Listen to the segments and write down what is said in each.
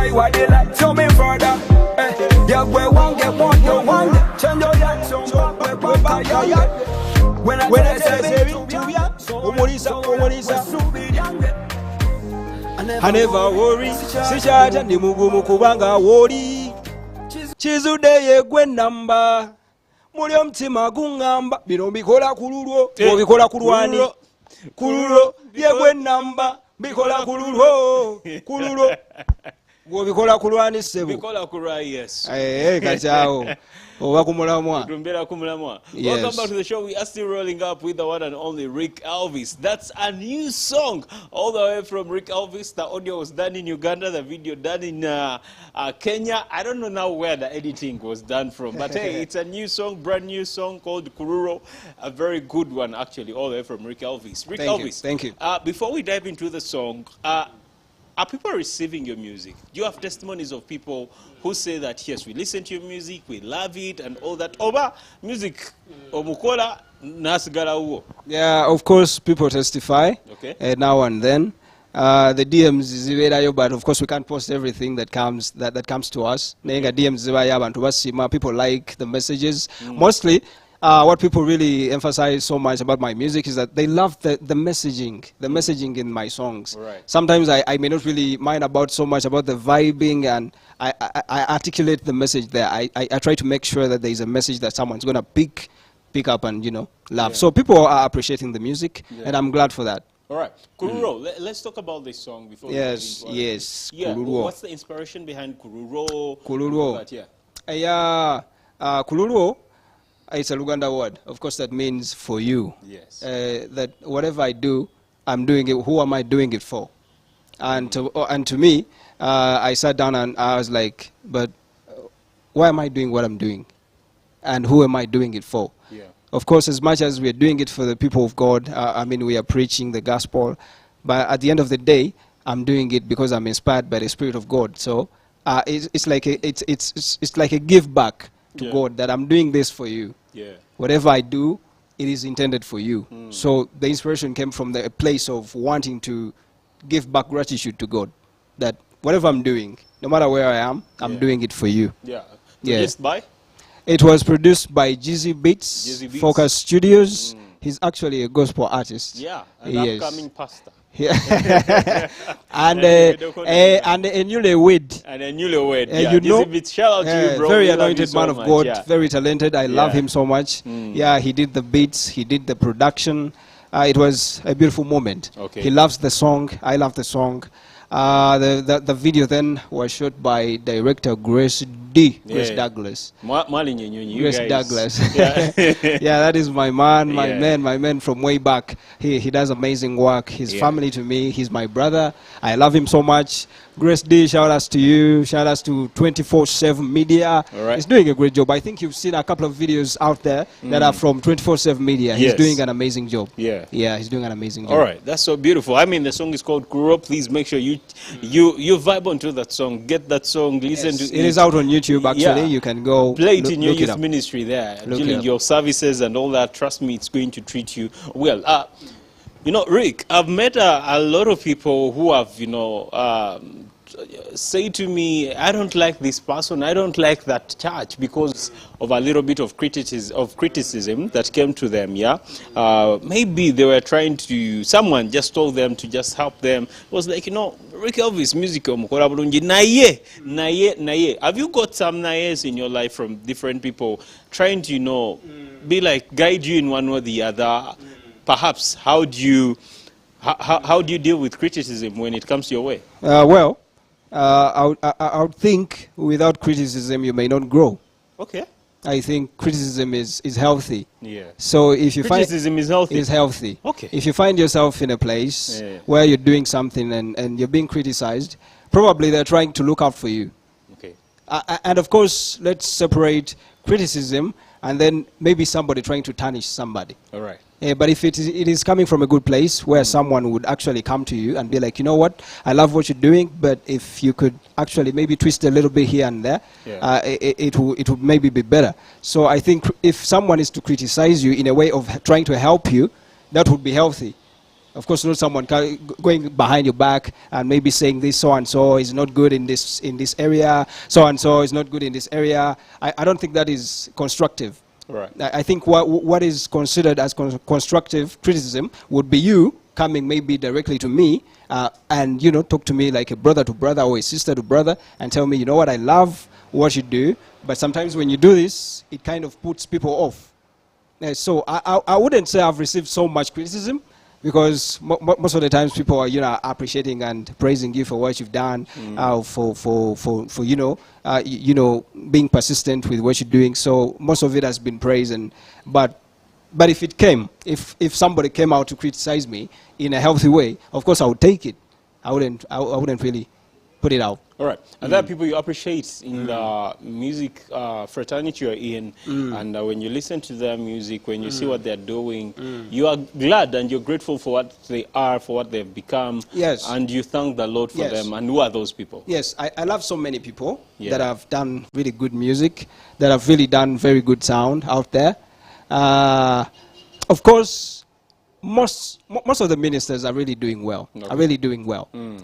say what they like, tell me further. Yeah, we won't get one, you want it. Change your yacht, so when I say I never worry, sichata ndi mugumu kubanga woli. Chizude yegwe namba, muli omutima gungamba, bino mbikola kululwo, obikola kulwani. Kululwo yegwe namba, bikola kululwo, kululwo. Obikola kulwani sebo. Bikola kulwa, yes. Kachao. Welcome back to the show. We are still rolling up with the one and only Ric Elvis. That's a new song all the way from Ric Elvis. The audio was done in Uganda, the video done in Kenya. I don't know now where the editing was done from, but hey, it's a new song, brand new song called Kururo. A very good one, actually, all the way from Ric Elvis. Ric Elvis. Thank you. Before we dive into the song, are people receiving your music? Do you have testimonies of people who say that, yes, we listen to your music, we love it, and all that? Oba, music, omukola, nasigala uo. Yeah, of course, people testify now and then. The DMs is very, but of course we can't post everything that comes to us. DMs, people like the messages. Mostly, what people really emphasize so much about my music is that they love the messaging in my songs. Right. Sometimes I may not really mind about so much about the vibing, and I articulate the message there. I try to make sure that there is a message that someone's going to pick up and, love. Yeah. So people are appreciating the music, and I'm glad for that. All right. Kururo, let's talk about this song before yes. Yeah, Kururo. What's the inspiration behind Kururo? Kururo. Kururo, it's a Luganda word. Of course, that means for you. Yes. That whatever I do, I'm doing it. Who am I doing it for? And to me, I sat down and I was like, but why am I doing what I'm doing? And who am I doing it for? Yeah. Of course, as much as we're doing it for the people of God, we are preaching the gospel. But at the end of the day, I'm doing it because I'm inspired by the Spirit of God. So it's like a give back to God, that I'm doing this for you. Yeah. Whatever I do, it is intended for you. So the inspiration came from the place of wanting to give back gratitude to God. That whatever I'm doing, no matter where I am, I'm doing it for you. Yeah. Produced by? It was produced by Jizzy Beats, Focus Studios. He's actually a gospel artist. Yeah, an upcoming pastor. And a newlywed. And a newlywed. Shout out to you, bro. Very anointed man of God, very talented. I love him so much. Yeah, he did the beats, he did the production. It was a beautiful moment. Okay. He loves the song. I love the song. The video then was shot by director Grace Douglas. Grace Douglas. Yeah, that is my man, my man from way back. He does amazing work. He's family to me. He's my brother. I love him so much. Grace D, shout outs to you. Shout outs to 24/7 Media. Right. He's doing a great job. I think you've seen a couple of videos out there that are from 24/7 Media. He's doing an amazing job. Yeah, he's doing an amazing job. All right, that's so beautiful. The song is called Kururo. Please make sure you vibe onto that song. Get that song. Listen to it. It is out on YouTube. Actually, you can go play it in your youth ministry there during your services and all that. Trust me, it's going to treat you well. Rick, I've met a lot of people who have, say to me, I don't like this person, I don't like that church, because of a little bit of criticism that came to them, maybe they were trying to, someone just told them to just help them. It was like, Ric Elvis music, naye. Have you got some nayes in your life from different people trying to, be like, guide you in one or the other? Perhaps, how do you deal with criticism when it comes your way? I would think without criticism you may not grow. Okay. I think criticism is healthy. Yeah. So if you criticism is healthy. Is healthy. Okay. If you find yourself in a place where you're doing something and you're being criticized, probably they're trying to look out for you. Okay. And of course, let's separate criticism and then maybe somebody trying to tarnish somebody. All right. But if it is coming from a good place where someone would actually come to you and be like, you know what, I love what you're doing, but if you could actually maybe twist a little bit here and there, it would maybe be better. So I think if someone is to criticize you in a way of trying to help you, that would be healthy. Of course, not someone going behind your back and maybe saying this so and so is not good in this area, so and so is not good in this area. I don't think that is constructive. Right. I think what is considered as constructive criticism would be you coming maybe directly to me and talk to me like a brother to brother or a sister to brother and tell me, you know what, I love what you do, but sometimes when you do this, it kind of puts people off. So I wouldn't say I've received so much criticism, because most of the times people are appreciating and praising you for what you've done, for being persistent with what you're doing. So most of it has been praise, but if somebody came out to criticize me in a healthy way, of course I would take it. I wouldn't really put it out. All right. Are there people you appreciate in the music fraternity you're in, and when you listen to their music, when you see what they're doing, you are glad and you're grateful for what they are, for what they've become, yes, and you thank the Lord for them? And who are those people? Yes, I love so many people that have done really good music, that have really done very good sound out there. Of course, most of the ministers are really doing well.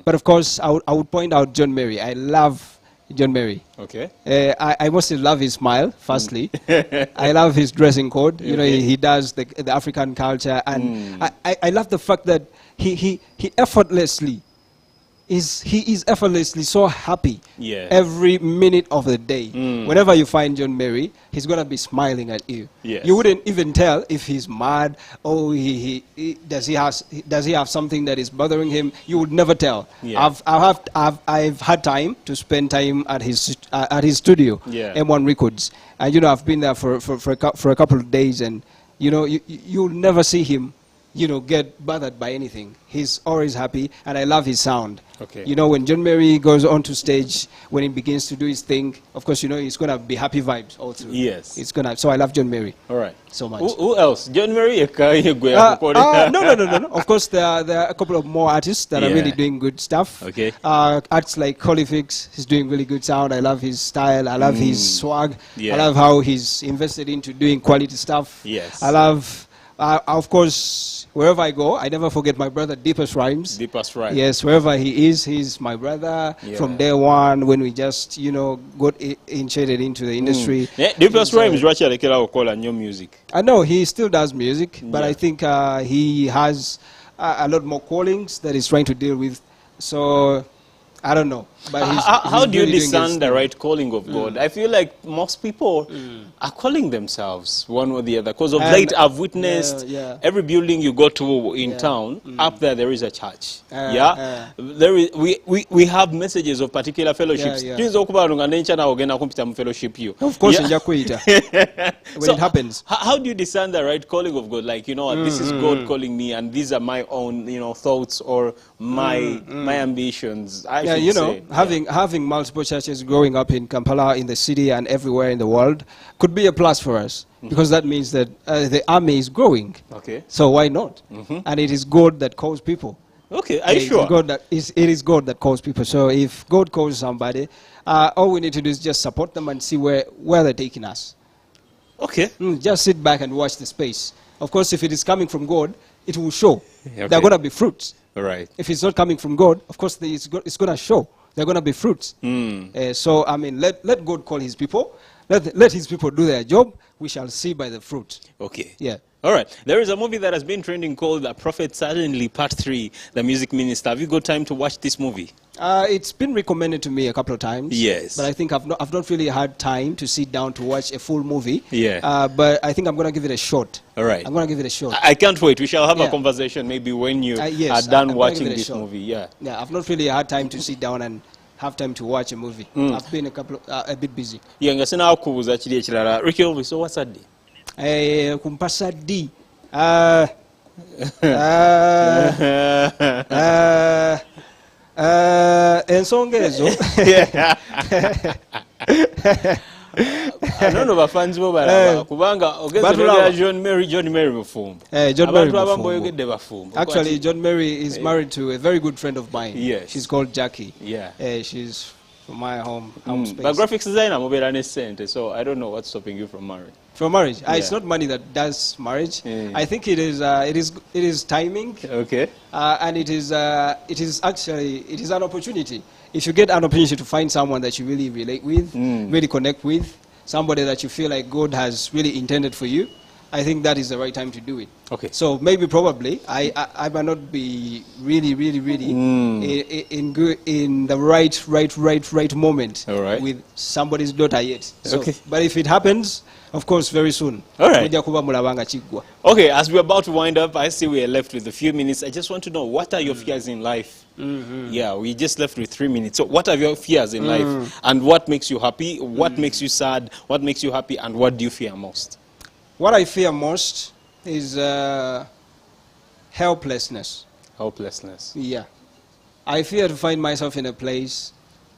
But of course, I would point out John Mary. I love John Mary. Okay. I mostly love his smile, firstly. I love his dressing code. He does the African culture, and I love the fact that he effortlessly is effortlessly so happy every minute of the day. Whenever you find John Mary, he's gonna be smiling at you. You wouldn't even tell if he's mad or does he have something that is bothering him. You would never tell. I've had time to spend time at his studio, M1 Records, and I've been there for a couple of days, and you'll never see him get bothered by anything. He's always happy, and I love his sound. Okay. When John Mary goes onto stage, when he begins to do his thing, of course, he's gonna be happy vibes all through. Yes. So I love John Mary. All right. So much. Who else? John Mary? No. Of course, there are a couple of more artists that are really doing good stuff. Okay. Artists like Colifix, he's doing really good sound. I love his style. I love his swag. Yeah. I love how he's invested into doing quality stuff. Yes. I love, of course, wherever I go, I never forget my brother, Deepest Rhymes. Deepest Rhymes. Yes, wherever he is, he's my brother from day one when we just, got initiated into the industry. Deepest Rhymes actually call new music. I know he still does music, but I think he has a lot more callings that he's trying to deal with. So I don't know. But how do you discern the right calling of God? I feel like most people are calling themselves one or the other. Because of late, I've witnessed every building you go to in town, up there is a church. There is, we have messages of particular fellowships. Of course, when it happens. How do you discern the right calling of God? Like, this is God calling me, and these are my own, thoughts or my ambitions. Having multiple churches growing up in Kampala, in the city, and everywhere in the world could be a plus for us, because that means that the army is growing. Okay. So why not? And it is God that calls people. Okay, are you sure? It is God that calls people. So if God calls somebody, all we need to do is just support them and see where they're taking us. Okay. Just sit back and watch the space. Of course, if it is coming from God, it will show. Okay. There are going to be fruits. All right. If it's not coming from God, of course, it's going to show. There are going to be fruits. So, I mean, let God call his people. Let his people do their job. We shall see by the fruit. Okay. Yeah. All right. There is a movie that has been trending called The Prophet Suddenly Part 3, The Music Minister. Have you got time to watch this movie? It's been recommended to me a couple of times. Yes. But I think I've not really had time to sit down to watch a full movie. Yeah. But I think I'm going to give it a shot. All right. I'm going to give it a shot. I can't wait. We shall have a conversation maybe when you are done watching this movie. Yeah. Yeah. I've not really had time to sit down and have time to watch a movie. I've been a bit busy. Yeah. Ngasina akubuza chili ekirala. Ric Elvis, so what's that? Kumpasa D. Ensonga ezo. Anono bafanzi bo balaba kubanga ogeza John Mary mufumbo. Abantu abambo yogedde bafumbo. Actually, John Mary is married to a very good friend of mine. Yes. She's called Jackie. Yeah. She's from my home space. But graphics designer mobile ne sente, so I don't know what's stopping you from marriage. From marriage, it's not money that does marriage. I think it is timing. Okay. And it is an opportunity. If you get an opportunity to find someone that you really relate with, really connect with, somebody that you feel like God has really intended for you, I think that is the right time to do it. Okay. So maybe probably I might not be really in the right moment with somebody's daughter yet. So, but if it happens, of course, very soon. All right. Okay, as we're about to wind up, I see we are left with a few minutes. I just want to know, what are your fears in life? Yeah, we just left with 3 minutes. So what are your fears in life? And what makes you happy? What makes you sad? What makes you happy? And what do you fear most? What I fear most is helplessness. Helplessness. Yeah. I fear to find myself in a place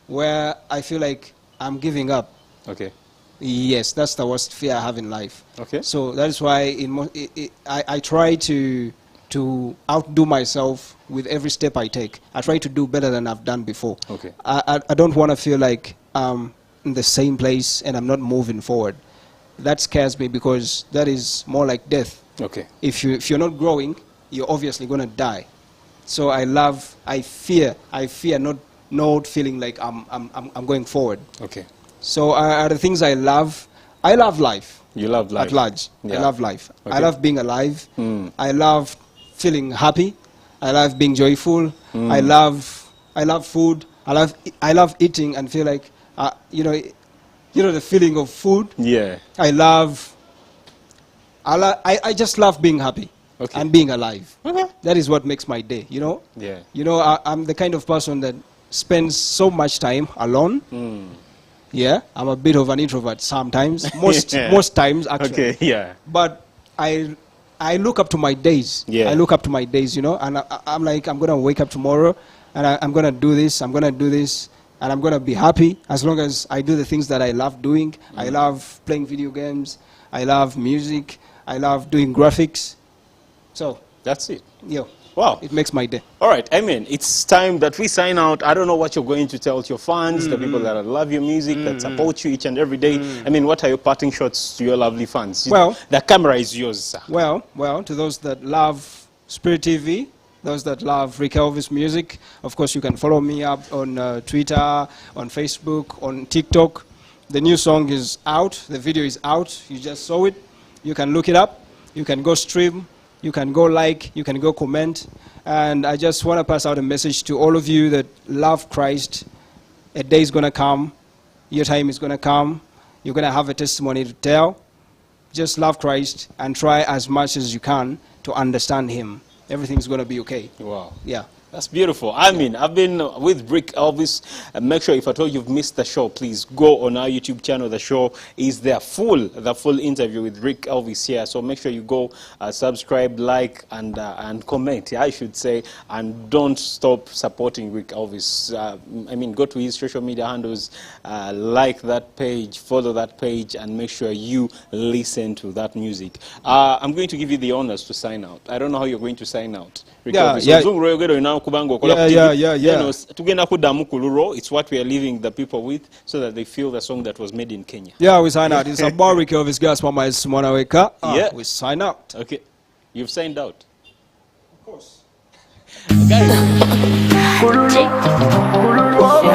where I feel like I'm giving up. Okay. Yes, that's the worst fear I have in life. Okay. So that is why I try to outdo myself with every step I take. I try to do better than I've done before. Okay. I don't want to feel like I'm in the same place and I'm not moving forward. That scares me because that is more like death. Okay. If you're not growing, you're obviously going to die. So I fear not feeling like I'm going forward. Okay. So are the things I love. I love life. You love life. At large. Yeah. I love life. Okay. I love being alive. I love feeling happy. I love being joyful. I love food. I love eating and feel like you know the feeling of food. Yeah. I just love being happy and being alive. Okay. That is what makes my day, you know? Yeah. You know, I'm the kind of person that spends so much time alone. Yeah, I'm a bit of an introvert sometimes. Most times, actually. Okay, yeah. But I look up to my days. Yeah. I look up to my days, you know, and I'm like, I'm going to wake up tomorrow and I'm going to do this, I'm going to do this, and I'm going to be happy as long as I do the things that I love doing. I love playing video games. I love music. I love doing graphics. So that's it. Yeah. Wow. It makes my day. All right, Amen. It's time that we sign out. I don't know what you're going to tell to your fans, the people that love your music, that support you each and every day. I mean, what are your parting shots to your lovely fans? Well, the camera is yours, sir. Well, to those that love Spirit TV, those that love Ric Elvis music, of course, you can follow me up on Twitter, on Facebook, on TikTok. The new song is out. The video is out. You just saw it. You can look it up. You can go stream. You can go like. You can go comment. And I just want to pass out a message to all of you that love Christ. A day is going to come. Your time is going to come. You're going to have a testimony to tell. Just love Christ and try as much as you can to understand Him. Everything's going to be okay. Wow. Yeah. That's beautiful. I mean, I've been with Ric Elvis. Make sure if at all you've missed the show, please go on our YouTube channel. The show is there the full interview with Ric Elvis here. So make sure you go subscribe, like, and comment, I should say. And don't stop supporting Ric Elvis. I mean, go to his social media handles, like that page, follow that page, and make sure you listen to that music. I'm going to give you the honors to sign out. I don't know how you're going to sign out. Ric Elvis. It's what we are leaving the people with so that they feel the song that was made in Kenya. Yeah, we sign out. It's about Ric Elvis Gospel Mwana Weka. Yeah. We sign out. Okay. You've signed out. Of course. Guys.